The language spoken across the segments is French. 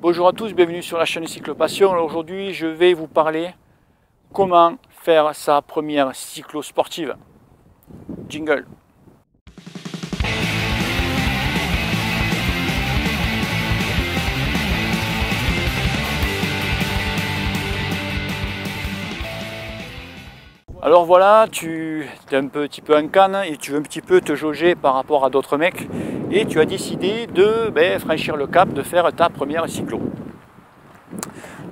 Bonjour à tous, bienvenue sur la chaîne Cyclopassion. Aujourd'hui, je vais vous parler comment faire sa première cyclo sportive. Jingle. Alors voilà, tu es un petit peu en canne et tu veux un petit peu te jauger par rapport à d'autres mecs et tu as décidé de franchir le cap, de faire ta première cyclo.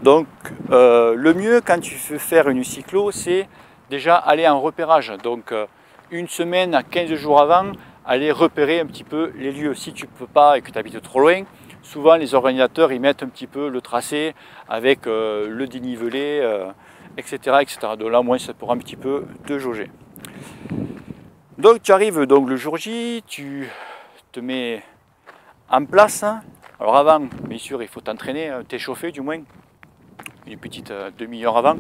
Donc le mieux quand tu veux faire une cyclo, c'est déjà aller en repérage. Donc une semaine à 15 jours avant, aller repérer un petit peu les lieux. Si tu ne peux pas et que tu habites trop loin, souvent les organisateurs ils mettent un petit peu le tracé avec le dénivelé, etc., etc. Donc là, au moins, ça pourra un petit peu te jauger. Donc tu arrives donc le jour J, tu te mets en place. Alors avant, bien sûr, il faut t'entraîner, t'échauffer du moins, une petite demi-heure avant.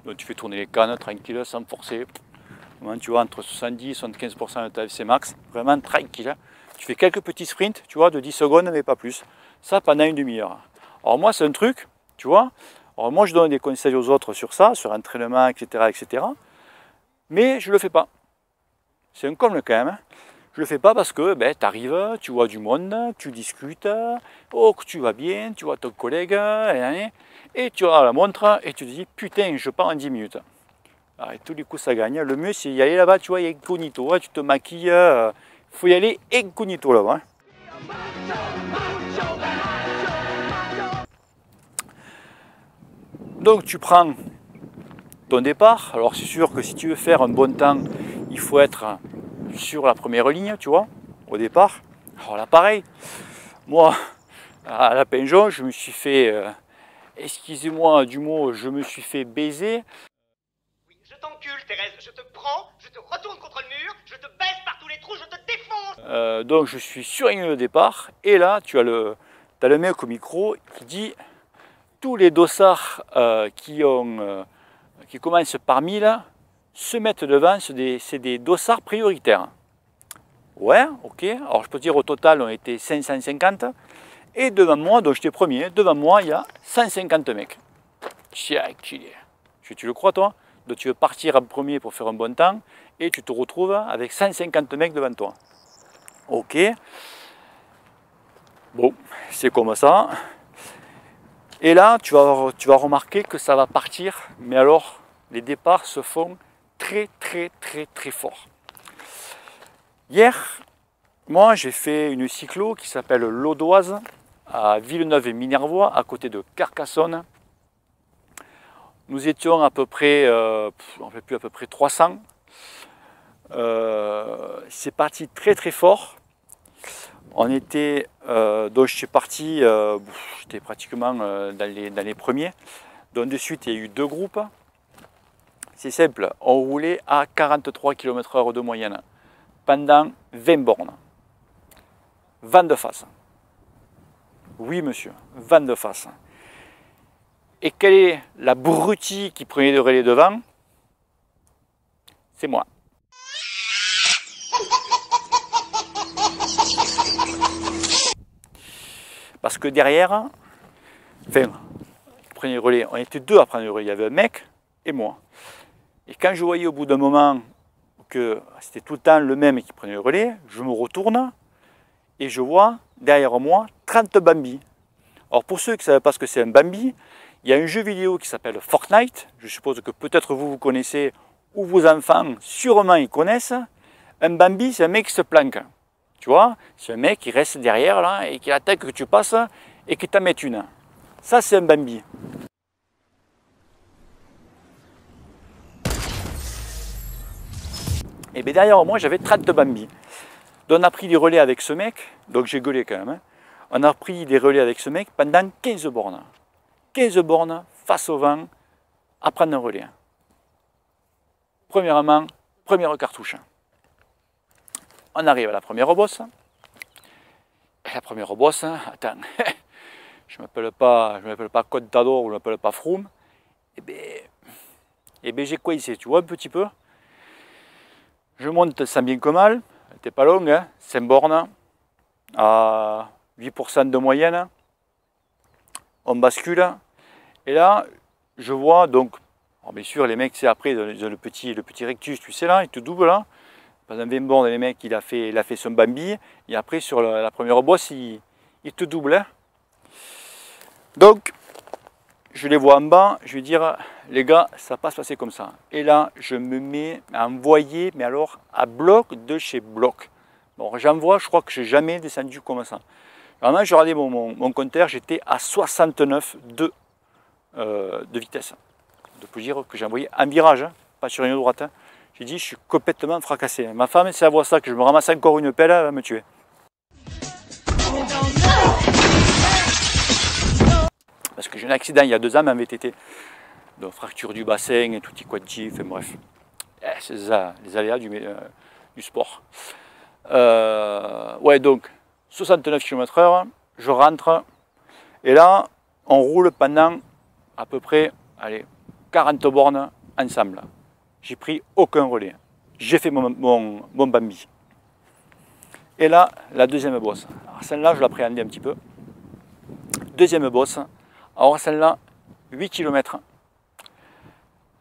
Donc tu fais tourner les cannes tranquille, sans forcer. Tu vois, entre 70 et 75% de ta FC max, vraiment tranquille. Tu fais quelques petits sprints, tu vois, de 10 secondes, mais pas plus. Ça pendant une demi-heure. Alors moi, c'est un truc, tu vois. Alors moi, je donne des conseils aux autres sur ça, sur l'entraînement, etc., etc. Mais je ne le fais pas. C'est un comble quand même. Hein. Je ne le fais pas parce que tu arrives, tu vois du monde, tu discutes, oh que tu vas bien, tu vois ton collègue, et tu as la montre et tu te dis putain, je pars en 10 minutes. Alors, et tous les coups ça gagne. Le mieux c'est y aller là-bas, tu vois, incognito, tu te maquilles, il faut y aller incognito là-bas. Hein. Donc tu prends ton départ. Alors c'est sûr que si tu veux faire un bon temps, il faut être sur la première ligne, tu vois, au départ. Alors là pareil, moi à la Penjon, je me suis fait, excusez-moi du mot, je me suis fait baiser. Oui, je t'encule Thérèse, je te prends, je te retourne contre le mur, je te baisse par tous les trous, je te défonce. Donc je suis sur la ligne de départ et là tu as le mec au micro qui dit tous les dossards qui commencent par 1000 se mettent devant, c'est des dossards prioritaires. Ouais, ok, alors je peux dire au total on était 550 et devant moi, donc j'étais premier, devant moi il y a 150 mecs. Tiens, tu le crois toi? Donc tu veux partir en premier pour faire un bon temps et tu te retrouves avec 150 mecs devant toi. Ok, bon, c'est comme ça. Et là, tu vas remarquer que ça va partir, mais alors les départs se font très fort. Hier, moi j'ai fait une cyclo qui s'appelle l'Audoise à Villeneuve-et-Minervois, à côté de Carcassonne. Nous étions à peu près, on ne fait plus à peu près 300. C'est parti très fort. On était, donc je suis parti, j'étais pratiquement dans les premiers. Donc de suite, il y a eu deux groupes. C'est simple, on roulait à 43 km/h de moyenne pendant 20 bornes. Vent de face. Oui monsieur, vent de face. Et quelle est l'abruti qui prenait le relais devant? C'est moi. Parce que derrière, enfin, prenait le relais, on était deux à prendre le relais, il y avait un mec et moi. Et quand je voyais au bout d'un moment que c'était tout le temps le même qui prenait le relais, je me retourne et je vois derrière moi 30 Bambi. Alors pour ceux qui ne savent pas ce que c'est un Bambi, il y a un jeu vidéo qui s'appelle Fortnite, je suppose que peut-être vous connaissez, ou vos enfants sûrement ils connaissent. Un Bambi, c'est un mec qui se planque. Tu vois, c'est un mec qui reste derrière là et qui attaque que tu passes et qui t'en met une. Ça, c'est un Bambi. Et bien derrière moi, j'avais 30 Bambi. Donc on a pris des relais avec ce mec, donc j'ai gueulé quand même. Hein. On a pris des relais avec ce mec pendant 15 bornes. 15 bornes face au vent à prendre un relais. Premièrement, première cartouche. On arrive à la première bosse. Et la première bosse, attends, je ne m'appelle pas Contador ou je ne m'appelle pas Froome. Et bien j'ai coincé, tu vois un petit peu. Je monte sans bien que mal, elle n'était pas longue, hein, 5 bornes à 8% de moyenne. on bascule. Et là, je vois donc, alors bien sûr, les mecs, c'est après le petit rectus, tu sais là, il te double là. Pendant 20 bornes, les mecs, il a fait son Bambi. Et après, sur la première bosse, il te double. Hein. Donc, je les vois en bas, je vais dire, les gars, ça va pas se passer comme ça. Et là, je me mets à envoyer, mais alors à bloc de chez bloc. Bon, j'envoie, je crois que je n'ai jamais descendu comme ça. Vraiment, j'ai regardé mon compteur, j'étais à 69 de vitesse. De pour dire que j'ai envoyé un virage, hein, pas sur une droite. Hein. J'ai dit, je suis complètement fracassé. Ma femme, si elle voit ça, que je me ramasse encore une pelle, elle va me tuer. Parce que j'ai eu un accident il y a 2 ans, mais en VTT. Donc fracture du bassin et tout y quanti, enfin bref. C'est ça, les aléas du sport. Ouais, donc 69 km/h, je rentre. Et là, on roule pendant à peu près, allez, 40 bornes ensemble. J'ai pris aucun relais. J'ai fait mon Bambi. Et là, la deuxième bosse. Alors celle-là, je l'appréhendais un petit peu. Deuxième bosse. Alors celle-là, 8 km,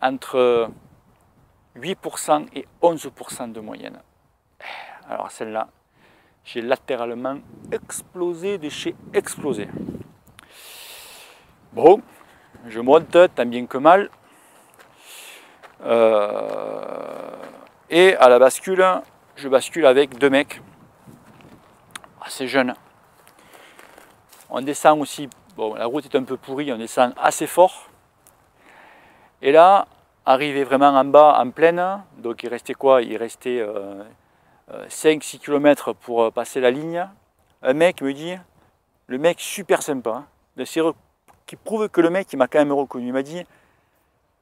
entre 8% et 11% de moyenne. Alors celle-là, j'ai latéralement explosé de chez explosé. Bon, je monte tant bien que mal. Et à la bascule, je bascule avec 2 mecs assez jeunes. On descend aussi. Bon, la route est un peu pourrie, on descend assez fort. Et là, arrivé vraiment en bas, en plaine, donc il restait quoi? Il restait 5-6 km pour passer la ligne. Un mec me dit, le mec super sympa, hein, qui prouve que le mec il m'a quand même reconnu. Il m'a dit,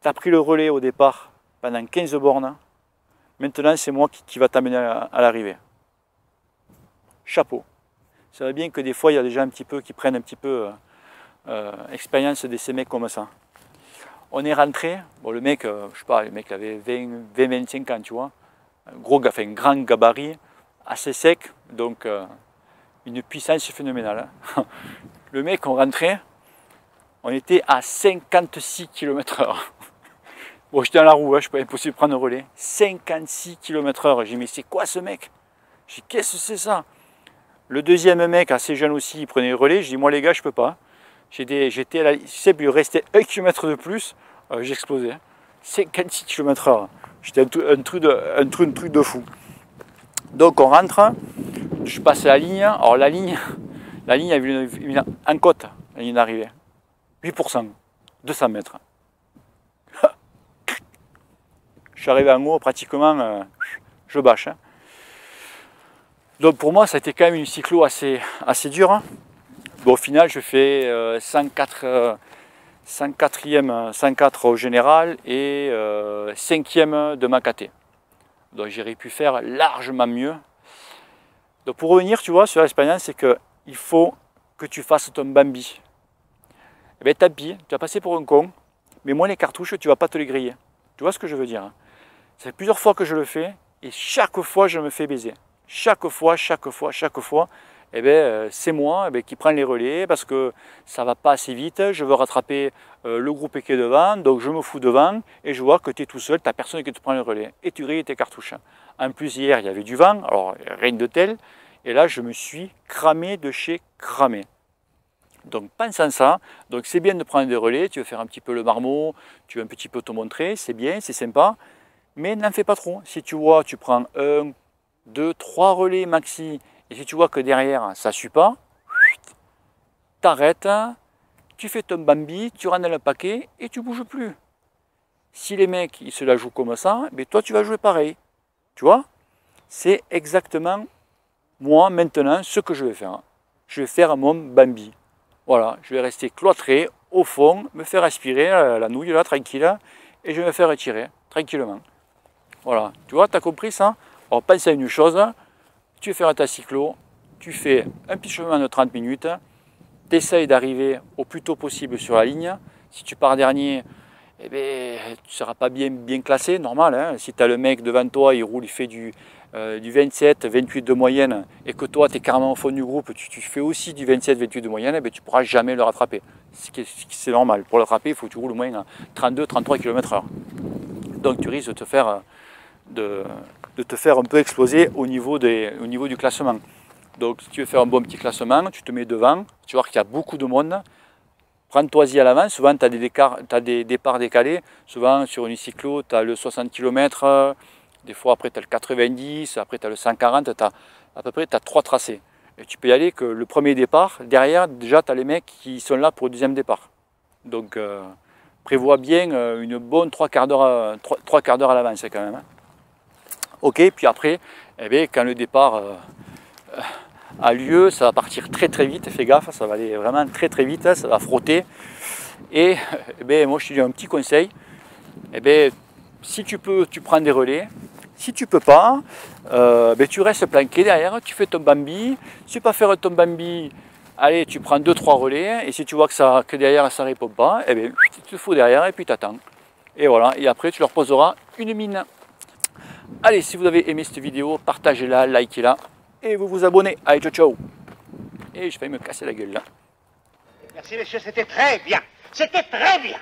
tu as pris le relais au départ pendant 15 bornes, maintenant c'est moi qui va t'amener à l'arrivée. Chapeau. Ça va bien que des fois il y a des gens un petit peu qui prennent un petit peu expérience de ces mecs comme ça. On est rentré, bon le mec, je sais pas, le mec avait 20-25 ans, tu vois, un grand gabarit, assez sec, donc une puissance phénoménale. Hein. Le mec, on rentrait, on était à 56 km/h. Bon, j'étais dans la roue, hein, je ne pouvais pas possible de prendre un relais. 56 km/h. J'ai dit, mais c'est quoi ce mec? J'ai dit, qu'est-ce que c'est ça? Le deuxième mec, assez jeune aussi, il prenait le relais. Je dis, moi les gars, je peux pas. J'étais à la... Tu sais, il restait 1 km de plus, j'explosais. 56 km/h. J'étais un truc de fou. Donc on rentre, je passe la ligne. Alors la ligne avait en côte, la ligne d'arrivée. 8%, 200 mètres. Je suis arrivé en haut, pratiquement, je bâche. Hein. Donc pour moi, ça a été quand même une cyclo assez dure. Hein. Bon, au final, je fais 104 au général et 5e de ma KT. Donc j'aurais pu faire largement mieux. Donc pour revenir, tu vois, sur l'expérience, c'est qu'il faut que tu fasses ton Bambi. Eh bien tant pis, tu vas passer pour un con, mais moi les cartouches, tu ne vas pas te les griller. Tu vois ce que je veux dire, hein? Ça fait plusieurs fois que je le fais et chaque fois je me fais baiser. Chaque fois, eh bien, c'est moi qui prends les relais parce que ça ne va pas assez vite, je veux rattraper le groupe qui est devant, donc je me fous devant et je vois que tu es tout seul, tu n'as personne qui te prend le relais et tu grilles tes cartouches. En plus hier il y avait du vent, alors rien de tel, et là je me suis cramé de chez cramé. Donc pensant ça, donc c'est bien de prendre des relais, tu veux faire un petit peu le marmot, tu veux un petit peu te montrer, c'est bien, c'est sympa, mais n'en fais pas trop. Si tu vois, tu prends 1, 2, 3 relais maxi, et si tu vois que derrière ça ne suit pas, t'arrêtes, tu fais ton Bambi, tu rentres dans le paquet et tu ne bouges plus. Si les mecs ils se la jouent comme ça, mais toi tu vas jouer pareil. Tu vois? C'est exactement moi maintenant ce que je vais faire. Je vais faire mon Bambi. Voilà, je vais rester cloîtré au fond, me faire aspirer la nouille là, tranquille, et je vais me faire retirer tranquillement. Voilà, tu vois, tu as compris ça? Alors pense à une chose, tu veux faire ta cyclo, tu fais un petit chemin de 30 minutes, tu essayes d'arriver au plus tôt possible sur la ligne. Si tu pars dernier, eh bien, tu ne seras pas bien classé, normal. Hein. Si tu as le mec devant toi, il roule, il fait du 27, 28 de moyenne, et que toi, tu es carrément au fond du groupe, tu fais aussi du 27, 28 de moyenne, eh bien, tu ne pourras jamais le rattraper. c'est normal. Pour l'attraper, il faut que tu roules au moins à 32-33 km/h. Donc tu risques de te faire un peu exploser au niveau du classement. Donc si tu veux faire un bon petit classement, tu te mets devant, tu vois qu'il y a beaucoup de monde. Prends-toi-y à l'avance, souvent tu as des départs décalés, souvent sur une cyclo, tu as le 60 km, des fois après tu as le 90, après tu as le 140, à peu près tu as 3 tracés. Et tu peux y aller que le premier départ, derrière déjà tu as les mecs qui sont là pour le deuxième départ. Donc prévois bien une bonne 3 quarts d'heure à l'avance quand même. Hein. Ok, puis après, eh bien, quand le départ a lieu, ça va partir très très vite, fais gaffe, ça va aller vraiment très très vite, ça va frotter. Et eh bien, moi je te dis un petit conseil, eh bien, si tu peux, tu prends des relais. Si tu ne peux pas, ben tu restes planqué derrière, tu fais ton bambi. Si tu ne peux pas faire ton bambi, allez, tu prends 2-3 relais. Et si tu vois que derrière ça ne répond pas, eh bien, tu te fous derrière et puis tu attends. Et voilà, et après tu leur poseras une mine. Allez, si vous avez aimé cette vidéo, partagez-la, likez-la et vous vous abonnez. Allez, ciao ciao. Et je vais me casser la gueule là. Merci messieurs, c'était très bien. C'était très bien.